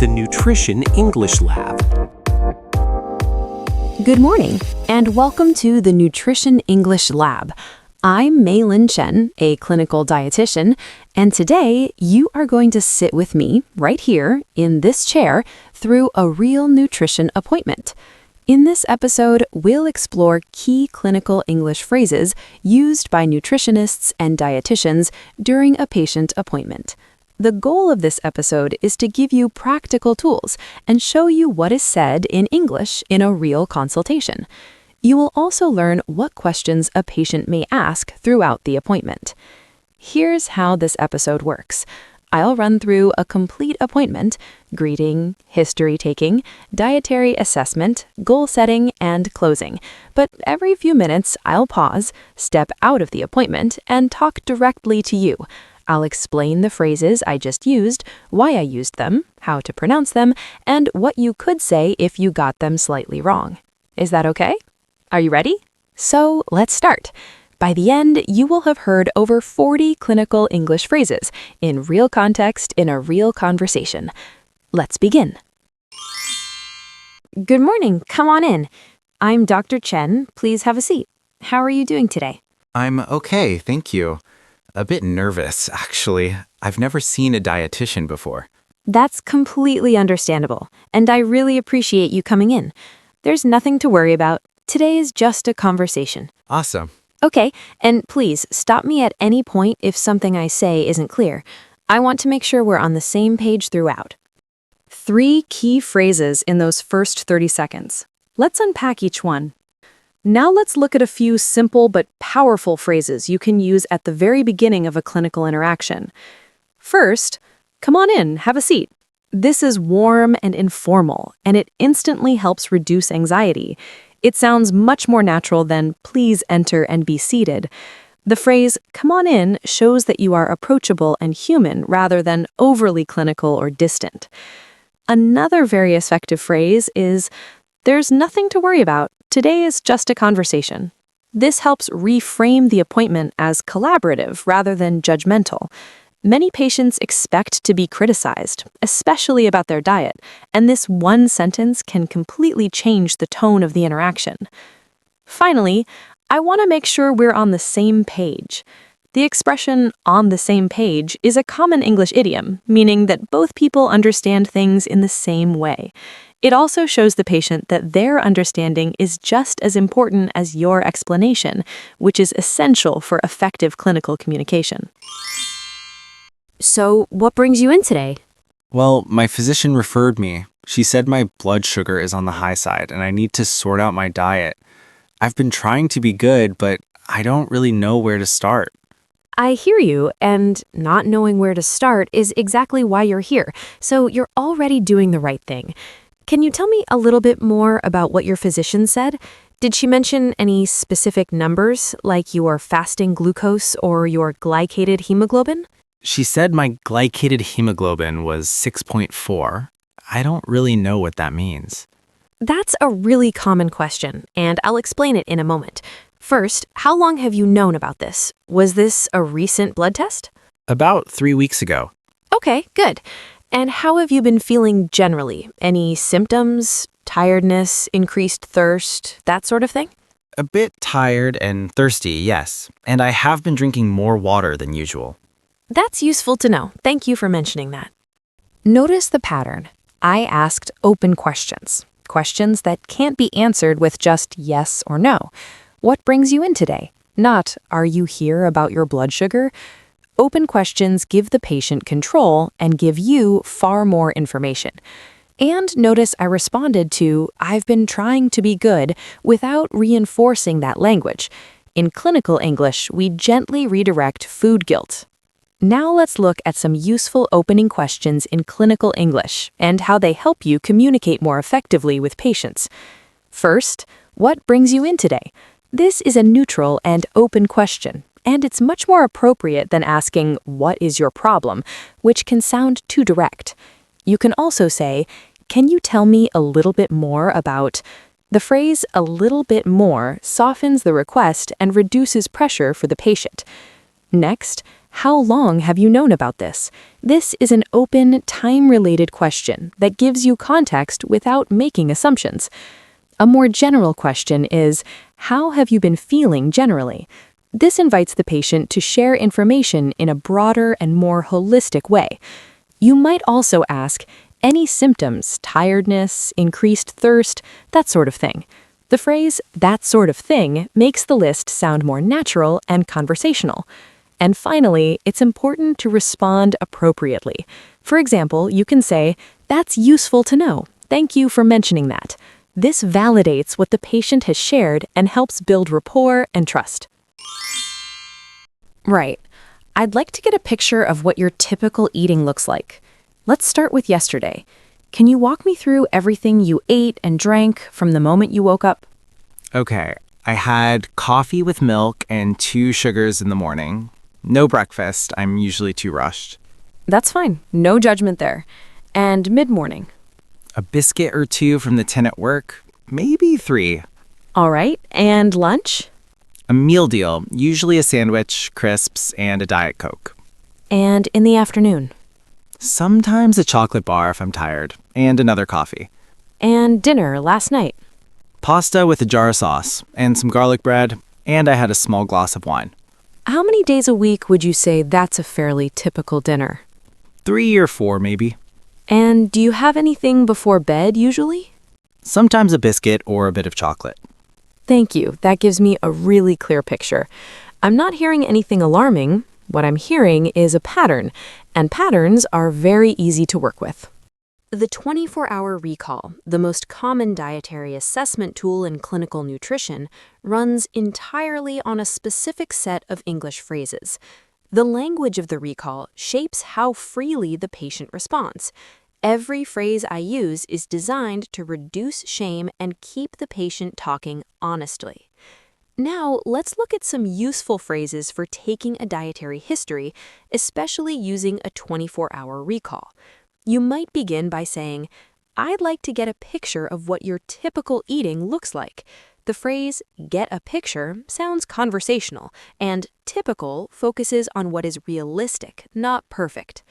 the Nutrition English Lab. Good morning, and welcome to the Nutrition English Lab. I'm Mei-Lin Chen, a clinical dietitian, and today you are going to sit with me right here in this chair through a real nutrition appointment. In this episode, we'll explore key clinical English phrases used by nutritionists and dietitians during a patient appointment. The goal of this episode is to give you practical tools and show you what is said in English in a real consultation. You will also learn what questions a patient may ask throughout the appointment. Here's how this episode works. I'll run through a complete appointment, greeting, history taking, dietary assessment, goal setting, and closing. But every few minutes, I'll pause, step out of the appointment, and talk directly to you. I'll explain the phrases I just used, why I used them, how to pronounce them, and what you could say if you got them slightly wrong. Is that okay? Are you ready? So let's start. By the end, you will have heard over 40 clinical English phrases in real context in a real conversation. Let's begin. Good morning. Come on in. I'm Dr. Chen. Please have a seat. How are you doing today? I'm okay, thank you. A bit nervous, actually. I've never seen a dietitian before. That's completely understandable, and I really appreciate you coming in. There's nothing to worry about. Today is just a conversation. Awesome. Okay, and please stop me at any point if something I say isn't clear. I want to make sure we're on the same page throughout. 3 key phrases in those first 30 seconds. Let's unpack each one. Now let's look at a few simple but powerful phrases you can use at the very beginning of a clinical interaction. First, come on in, have a seat. This is warm and informal, and it instantly helps reduce anxiety. It sounds much more natural than please enter and be seated. The phrase come on in shows that you are approachable and human rather than overly clinical or distant. Another very effective phrase is there's nothing to worry about. Today is just a conversation. This helps reframe the appointment as collaborative rather than judgmental. Many patients expect to be criticized, especially about their diet, and this one sentence can completely change the tone of the interaction. Finally, I want to make sure we're on the same page. The expression on the same page is a common English idiom, meaning that both people understand things in the same way. It also shows the patient that their understanding is just as important as your explanation, which is essential for effective clinical communication. So, what brings you in today? Well, my physician referred me. She said my blood sugar is on the high side and I need to sort out my diet. I've been trying to be good, but I don't really know where to start. I hear you, and not knowing where to start is exactly why you're here, so you're already doing the right thing. Can you tell me a little bit more about what your physician said? Did she mention any specific numbers, like your fasting glucose or your glycated hemoglobin? She said my glycated hemoglobin was 6.4. I don't really know what that means. That's a really common question, and I'll explain it in a moment. First, how long have you known about this? Was this a recent blood test? About 3 weeks ago. Okay, good. And how have you been feeling generally? Any symptoms, tiredness, increased thirst, that sort of thing? A bit tired and thirsty, yes. And I have been drinking more water than usual. That's useful to know. Thank you for mentioning that. Notice the pattern. I asked open questions. Questions that can't be answered with just yes or no. What brings you in today? Not, are you here about your blood sugar? Open questions give the patient control and give you far more information. And notice I responded to, I've been trying to be good, without reinforcing that language. In clinical English, we gently redirect food guilt. Now let's look at some useful opening questions in clinical English and how they help you communicate more effectively with patients. First, what brings you in today? This is a neutral and open question, and it's much more appropriate than asking, what is your problem, which can sound too direct. You can also say, can you tell me a little bit more about... The phrase a little bit more softens the request and reduces pressure for the patient. Next, How long have you known about this? This is an open, time-related question that gives you context without making assumptions. A more general question is, how have you been feeling generally? This invites the patient to share information in a broader and more holistic way. You might also ask, any symptoms, tiredness, increased thirst, that sort of thing. The phrase, that sort of thing, makes the list sound more natural and conversational. And finally, it's important to respond appropriately. For example, you can say, that's useful to know. Thank you for mentioning that. This validates what the patient has shared and helps build rapport and trust. Right. I'd like to get a picture of what your typical eating looks like. Let's start with yesterday. Can you walk me through everything you ate and drank from the moment you woke up? Okay, I had coffee with milk and 2 sugars in the morning. No breakfast. I'm usually too rushed. That's fine. No judgment there. And mid-morning. A biscuit or 2 from the tin at work. Maybe 3. All right. And lunch? A meal deal. Usually a sandwich, crisps, and a Diet Coke. And in the afternoon? Sometimes a chocolate bar if I'm tired. And another coffee. And dinner last night? Pasta with a jar of sauce. And some garlic bread. And I had a small glass of wine. How many days a week would you say that's a fairly typical dinner? 3 or 4, maybe. And do you have anything before bed usually? Sometimes a biscuit or a bit of chocolate. Thank you. That gives me a really clear picture. I'm not hearing anything alarming. What I'm hearing is a pattern, and patterns are very easy to work with. The 24-hour recall, the most common dietary assessment tool in clinical nutrition, runs entirely on a specific set of English phrases. The language of the recall shapes how freely the patient responds. Every phrase I use is designed to reduce shame and keep the patient talking honestly. Now, let's look at some useful phrases for taking a dietary history, especially using a 24-hour recall. You might begin by saying, I'd like to get a picture of what your typical eating looks like. The phrase, get a picture, sounds conversational, and typical focuses on what is realistic, not perfect.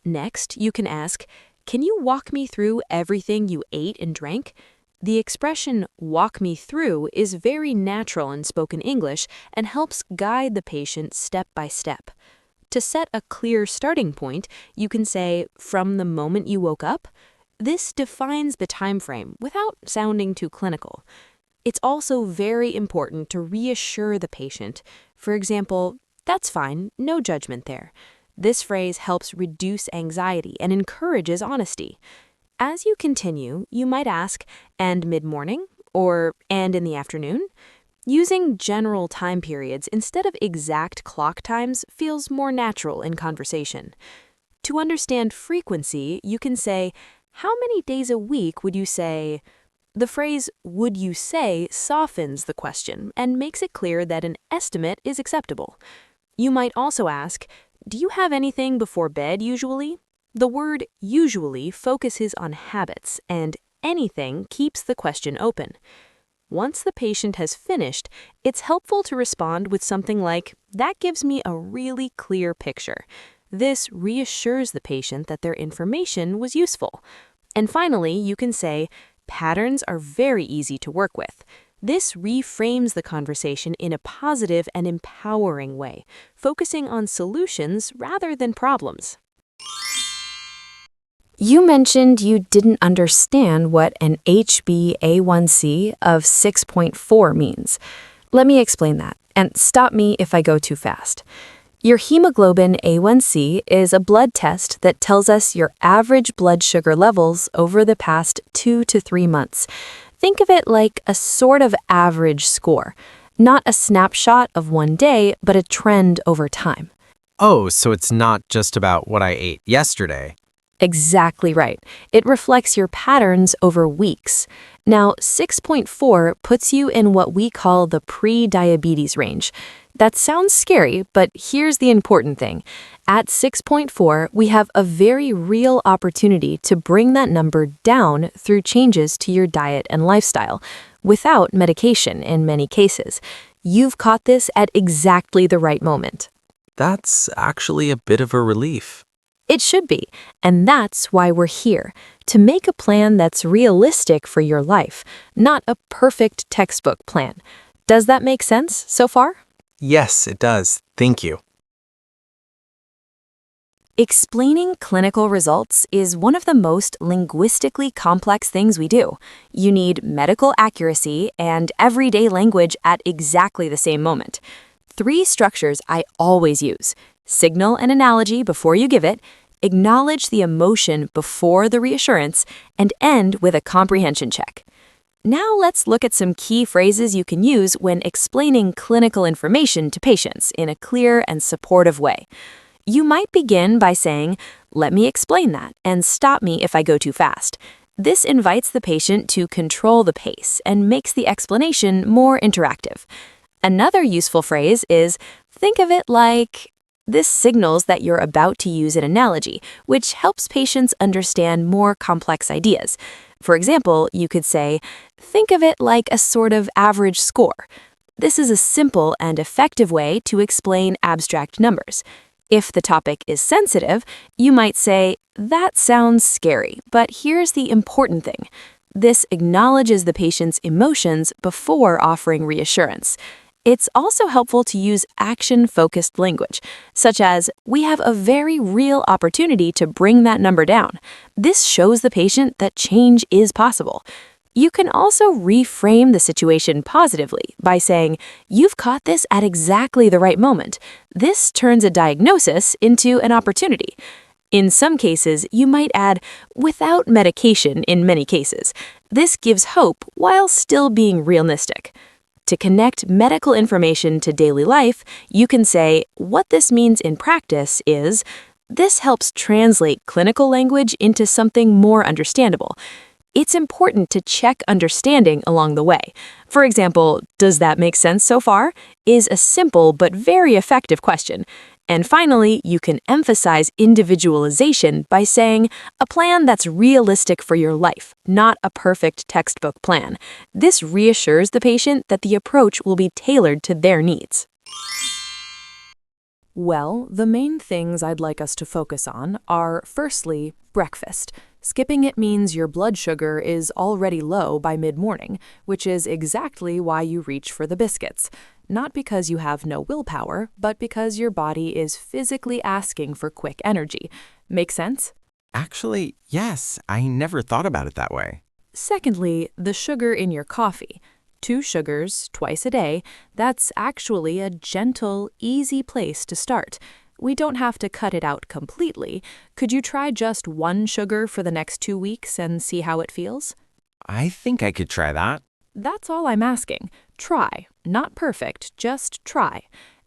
Next, you can ask, can you walk me through everything you ate and drank? The expression, walk me through, is very natural in spoken English and helps guide the patient step by step. To set a clear starting point, you can say, from the moment you woke up. This defines the time frame without sounding too clinical. It's also very important to reassure the patient. For example, that's fine, no judgment there. This phrase helps reduce anxiety and encourages honesty. As you continue, you might ask, and mid-morning, or and in the afternoon? Using general time periods instead of exact clock times feels more natural in conversation. To understand frequency, you can say, how many days a week would you say? The phrase, would you say, softens the question and makes it clear that an estimate is acceptable. You might also ask, do you have anything before bed usually? The word usually focuses on habits, and anything keeps the question open. Once the patient has finished, it's helpful to respond with something like, that gives me a really clear picture. This reassures the patient that their information was useful. And finally, you can say, patterns are very easy to work with. This reframes the conversation in a positive and empowering way, focusing on solutions rather than problems. You mentioned you didn't understand what an HbA1c of 6.4 means. Let me explain that, and stop me if I go too fast. Your hemoglobin A1c is a blood test that tells us your average blood sugar levels over the past 2 to 3 months. Think of it like a sort of average score, not a snapshot of one day, but a trend over time. Oh, so it's not just about what I ate yesterday. Exactly right. It reflects your patterns over weeks. Now, 6.4 puts you in what we call the pre-diabetes range. That sounds scary, but here's the important thing. At 6.4, we have a very real opportunity to bring that number down through changes to your diet and lifestyle, without medication in many cases. You've caught this at exactly the right moment. That's actually a bit of a relief. It should be, and that's why we're here, to make a plan that's realistic for your life, not a perfect textbook plan. Does that make sense so far? Yes, it does. Thank you. Explaining clinical results is one of the most linguistically complex things we do. You need medical accuracy and everyday language at exactly the same moment. 3 structures I always use: signal an analogy before you give it, acknowledge the emotion before the reassurance, and end with a comprehension check. Now let's look at some key phrases you can use when explaining clinical information to patients in a clear and supportive way. You might begin by saying, "Let me explain that, and stop me if I go too fast." This invites the patient to control the pace and makes the explanation more interactive. Another useful phrase is, "Think of it like..." This signals that you're about to use an analogy, which helps patients understand more complex ideas. For example, you could say, "Think of it like a sort of average score." This is a simple and effective way to explain abstract numbers. If the topic is sensitive, you might say, "That sounds scary, but here's the important thing." This acknowledges the patient's emotions before offering reassurance. It's also helpful to use action-focused language, such as, "We have a very real opportunity to bring that number down." This shows the patient that change is possible. You can also reframe the situation positively by saying, "You've caught this at exactly the right moment." This turns a diagnosis into an opportunity. In some cases, you might add, "without medication" in many cases. This gives hope while still being realistic. To connect medical information to daily life, you can say, "What this means in practice is..." This helps translate clinical language into something more understandable. It's important to check understanding along the way. For example, "Does that make sense so far?" is a simple but very effective question. And finally, you can emphasize individualization by saying, "A plan that's realistic for your life, not a perfect textbook plan." This reassures the patient that the approach will be tailored to their needs. Well, the main things I'd like us to focus on are, firstly, breakfast. Skipping it means your blood sugar is already low by mid-morning, which is exactly why you reach for the biscuits. Not because you have no willpower, but because your body is physically asking for quick energy. Make sense? Actually, yes, I never thought about it that way. Secondly, the sugar in your coffee. 2 sugars twice a day, that's actually a gentle, easy place to start. We don't have to cut it out completely. Could you try just 1 sugar for the next 2 weeks and see how it feels? I think I could try that. That's all I'm asking. Try. Not perfect, just try.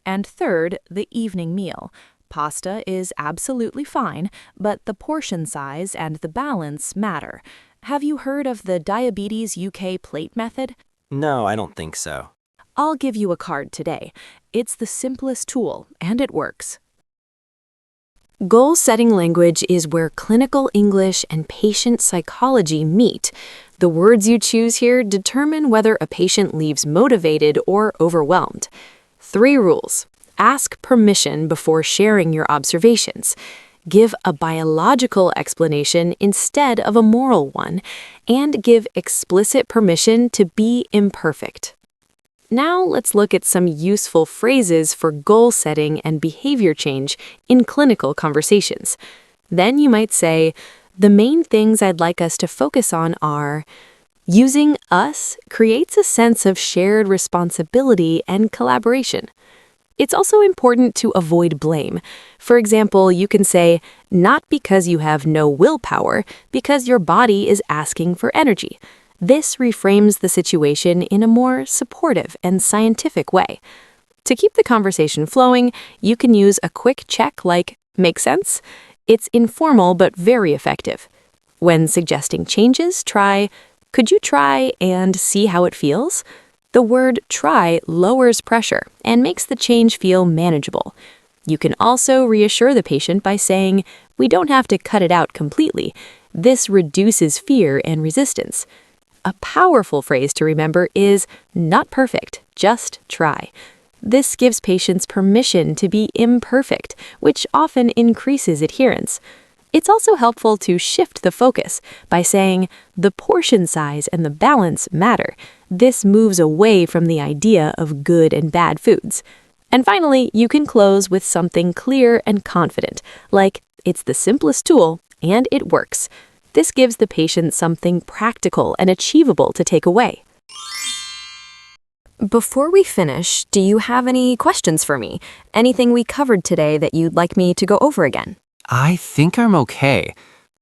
And third, the evening meal. Pasta is absolutely fine, but the portion size and the balance matter. Have you heard of the Diabetes UK plate method? No, I don't think so. I'll give you a card today. It's the simplest tool, and it works. Goal-setting language is where clinical English and patient psychology meet. The words you choose here determine whether a patient leaves motivated or overwhelmed. 3 rules. Ask permission before sharing your observations. Give a biological explanation instead of a moral one, and give explicit permission to be imperfect. Now let's look at some useful phrases for goal setting and behavior change in clinical conversations. Then you might say, "The main things I'd like us to focus on are..." Using "us" creates a sense of shared responsibility and collaboration. It's also important to avoid blame. For example, you can say, "Not because you have no willpower, because your body is asking for energy." This reframes the situation in a more supportive and scientific way. To keep the conversation flowing, you can use a quick check like, "Make sense?" It's informal but very effective. When suggesting changes, try, "Could you try and see how it feels?" The word "try" lowers pressure and makes the change feel manageable. You can also reassure the patient by saying, "We don't have to cut it out completely." This reduces fear and resistance. A powerful phrase to remember is, "Not perfect, just try." This gives patients permission to be imperfect, which often increases adherence. It's also helpful to shift the focus by saying, the portion size and the balance matter. This moves away from the idea of good and bad foods. And finally, you can close with something clear and confident, like, it's the simplest tool and it works. This gives the patient something practical and achievable to take away. Before we finish, do you have any questions for me? Anything we covered today that you'd like me to go over again? I think I'm okay.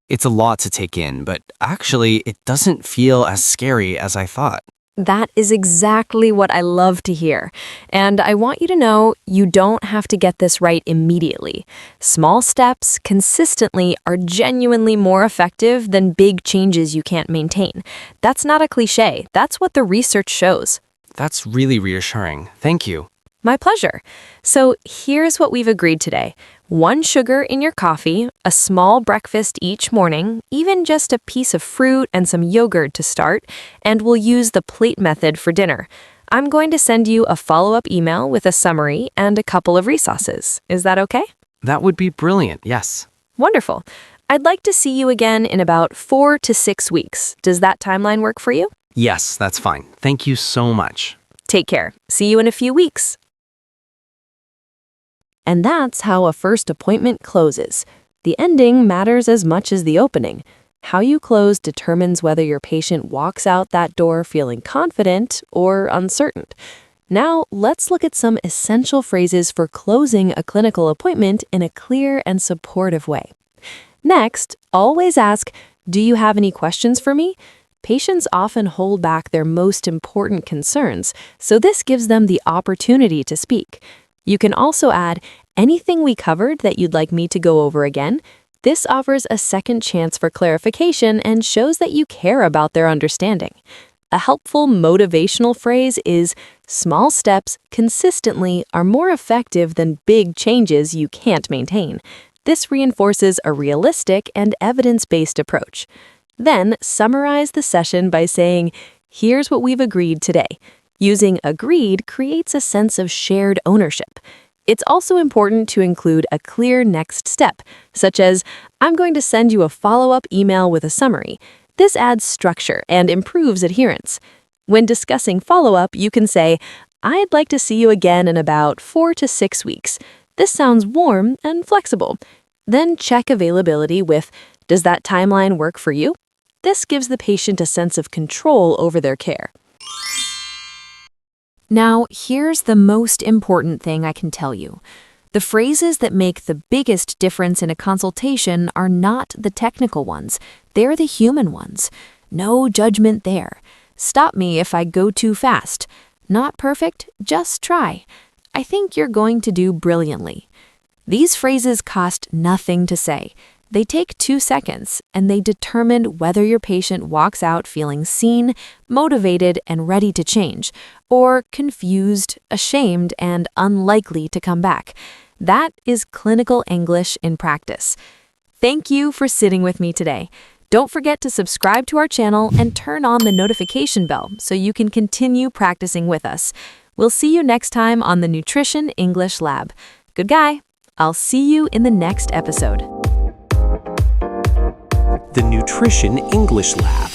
It's a lot to take in, but actually, it doesn't feel as scary as I thought. That is exactly what I love to hear. And I want you to know you don't have to get this right immediately. Small steps consistently are genuinely more effective than big changes you can't maintain. That's not a cliche. That's what the research shows. That's really reassuring. Thank you. My pleasure. So here's what we've agreed today. 1 sugar in your coffee, a small breakfast each morning, even just a piece of fruit and some yogurt to start, and we'll use the plate method for dinner. I'm going to send you a follow-up email with a summary and a couple of resources. Is that okay? That would be brilliant, yes. Wonderful. I'd like to see you again in about 4 to 6 weeks. Does that timeline work for you? Yes, that's fine. Thank you so much. Take care. See you in a few weeks. And that's how a first appointment closes. The ending matters as much as the opening. How you close determines whether your patient walks out that door feeling confident or uncertain. Now, let's look at some essential phrases for closing a clinical appointment in a clear and supportive way. Next, always ask, "Do you have any questions for me?" Patients often hold back their most important concerns, so this gives them the opportunity to speak. You can also add, "Anything we covered that you'd like me to go over again?" This offers a second chance for clarification and shows that you care about their understanding. A helpful motivational phrase is, "Small steps consistently are more effective than big changes you can't maintain." This reinforces a realistic and evidence-based approach. Then summarize the session by saying, "Here's what we've agreed today." Using agreed creates a sense of shared ownership. It's also important to include a clear next step, such as, "I'm going to send you a follow-up email with a summary." This adds structure and improves adherence. When discussing follow-up, you can say, "I'd like to see you again in about 4 to 6 weeks." This sounds warm and flexible. Then check availability with, "Does that timeline work for you?" This gives the patient a sense of control over their care. Now, here's the most important thing I can tell you. The phrases that make the biggest difference in a consultation are not the technical ones. They're the human ones. No judgment there. "Stop me if I go too fast." "Not perfect, just try." "I think you're going to do brilliantly." These phrases cost nothing to say. They take 2 seconds, and they determine whether your patient walks out feeling seen, motivated, and ready to change, or confused, ashamed, and unlikely to come back. That is clinical English in practice. Thank you for sitting with me today. Don't forget to subscribe to our channel and turn on the notification bell so you can continue practicing with us. We'll see you next time on the Nutrition English Lab. Good guy. I'll see you in the next episode. The Nutrition English Lab.